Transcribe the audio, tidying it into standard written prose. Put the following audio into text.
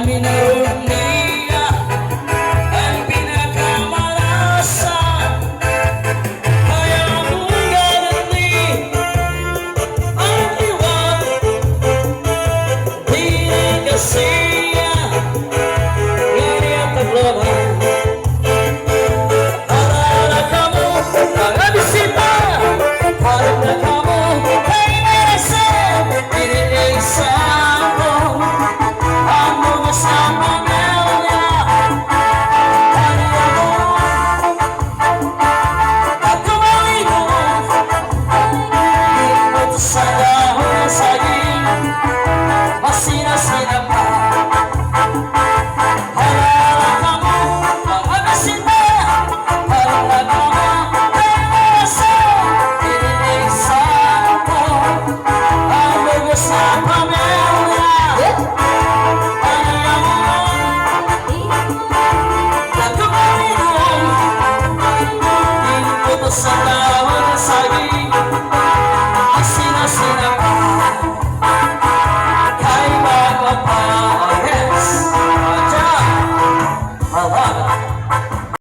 minaruniya ang pinakamalasa. Kaya kung ganali ang iwan, di kasiya ganyan taglaban. Alala ka mo, mga bisita, harap na ka mo, ay narasa, iniisang ko ang mga sa pamilya. Kaya mo at tumaliko, ito sa dahon ng saging, masina-sina pa. Alala ka mo, mga bisita, harap na ka mo, ay narasa, iniisang ko ang mga sa pamilya. Sa dahon ng saging, asin-asin kay mga pares. Diyan,